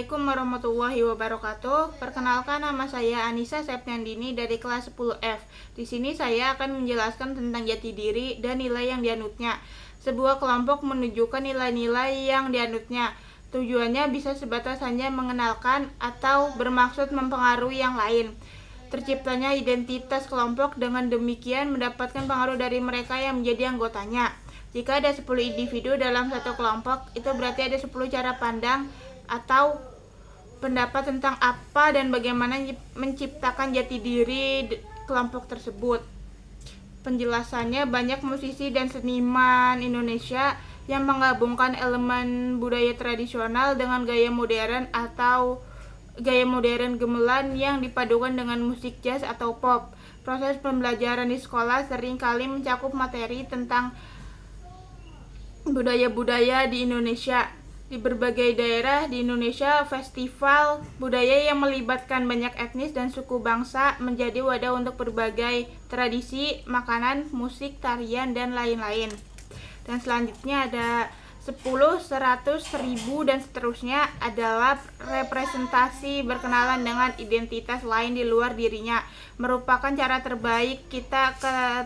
Assalamualaikum warahmatullahi wabarakatuh. Perkenalkan, nama saya Anissa Septiandini dari kelas 10F. Di sini saya akan menjelaskan tentang jati diri dan nilai yang dianutnya. Sebuah kelompok menunjukkan nilai-nilai yang dianutnya. Tujuannya bisa sebatas hanya mengenalkan atau bermaksud mempengaruhi yang lain. Terciptanya identitas kelompok, dengan demikian mendapatkan pengaruh dari mereka yang menjadi anggotanya. Jika ada 10 individu dalam satu kelompok, itu berarti ada 10 cara pandang atau pendapat tentang apa dan bagaimana menciptakan jati diri kelompok tersebut. Penjelasannya, banyak musisi dan seniman Indonesia yang menggabungkan elemen budaya tradisional dengan gaya modern atau gaya modern gemelan yang dipadukan dengan musik jazz atau pop. Proses pembelajaran di sekolah sering kali mencakup materi tentang budaya-budaya di Indonesia. Di berbagai daerah di Indonesia, festival budaya yang melibatkan banyak etnis dan suku bangsa menjadi wadah untuk berbagai tradisi, makanan, musik, tarian, dan lain-lain. Dan selanjutnya ada 10, 100, 1000, dan seterusnya adalah representasi berkenalan dengan identitas lain di luar dirinya. Merupakan cara terbaik ketika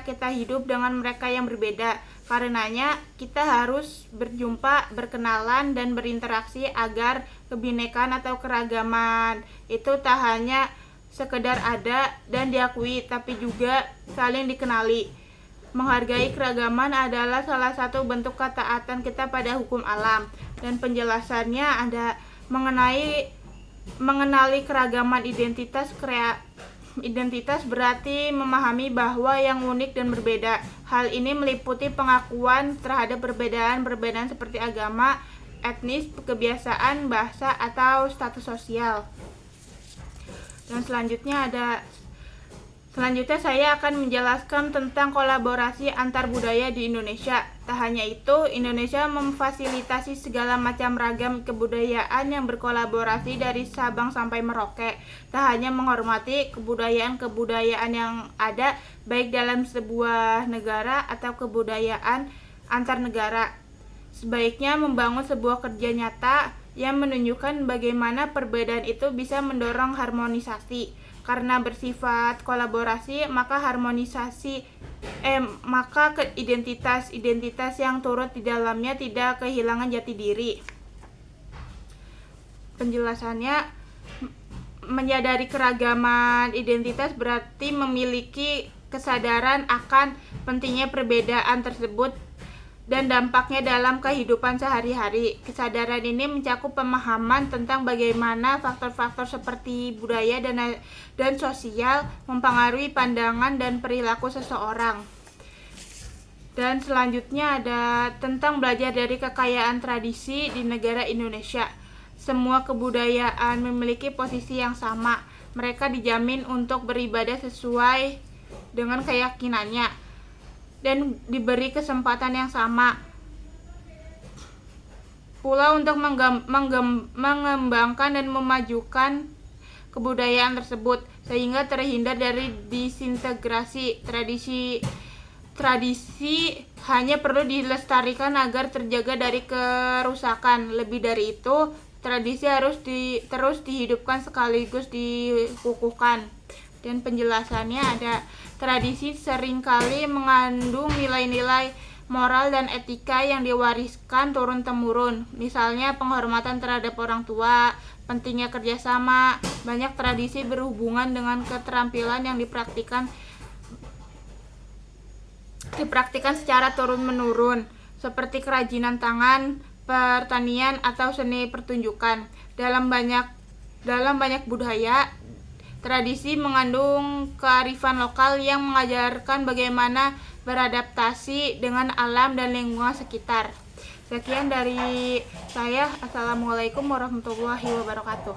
kita hidup dengan mereka yang berbeda. Karenanya kita harus berjumpa, berkenalan, dan berinteraksi agar kebinekaan atau keragaman itu tak hanya sekedar ada dan diakui, tapi juga saling dikenali. Menghargai keragaman adalah salah satu bentuk ketaatan kita pada hukum alam. Dan penjelasannya ada mengenali keragaman Identitas berarti memahami bahwa yang unik dan berbeda. Hal ini meliputi pengakuan terhadap perbedaan seperti agama, etnis, kebiasaan, bahasa, atau status sosial. Dan selanjutnya saya akan menjelaskan tentang kolaborasi antar budaya di Indonesia. Tak hanya itu, Indonesia memfasilitasi segala macam ragam kebudayaan yang berkolaborasi dari Sabang sampai Merauke. Tak hanya menghormati kebudayaan yang ada baik dalam sebuah negara atau kebudayaan antar negara. Sebaiknya membangun sebuah kerja nyata yang menunjukkan bagaimana perbedaan itu bisa mendorong harmonisasi. Karena bersifat kolaborasi, maka identitas yang turut di dalamnya tidak kehilangan jati diri. Penjelasannya, menyadari keragaman identitas berarti memiliki kesadaran akan pentingnya perbedaan tersebut dan dampaknya dalam kehidupan sehari-hari. Kesadaran ini mencakup pemahaman tentang bagaimana faktor-faktor seperti budaya dan sosial mempengaruhi pandangan dan perilaku seseorang. Dan selanjutnya ada tentang belajar dari kekayaan tradisi di negara Indonesia. Semua kebudayaan memiliki posisi yang sama. Mereka dijamin untuk beribadah sesuai dengan keyakinannya dan diberi kesempatan yang sama pula untuk mengembangkan dan memajukan kebudayaan tersebut sehingga terhindar dari disintegrasi. Tradisi hanya perlu dilestarikan agar terjaga dari kerusakan. Lebih dari itu, tradisi harus terus dihidupkan sekaligus dikukuhkan. Dan penjelasannya ada, tradisi seringkali mengandung nilai-nilai moral dan etika yang diwariskan turun-temurun. Misalnya penghormatan terhadap orang tua, pentingnya kerjasama. Banyak tradisi berhubungan dengan keterampilan yang dipraktikkan secara turun-menurun, seperti kerajinan tangan, pertanian, atau seni pertunjukan. Dalam banyak budaya, tradisi mengandung kearifan lokal yang mengajarkan bagaimana beradaptasi dengan alam dan lingkungan sekitar. Sekian dari saya. Assalamualaikum warahmatullahi wabarakatuh.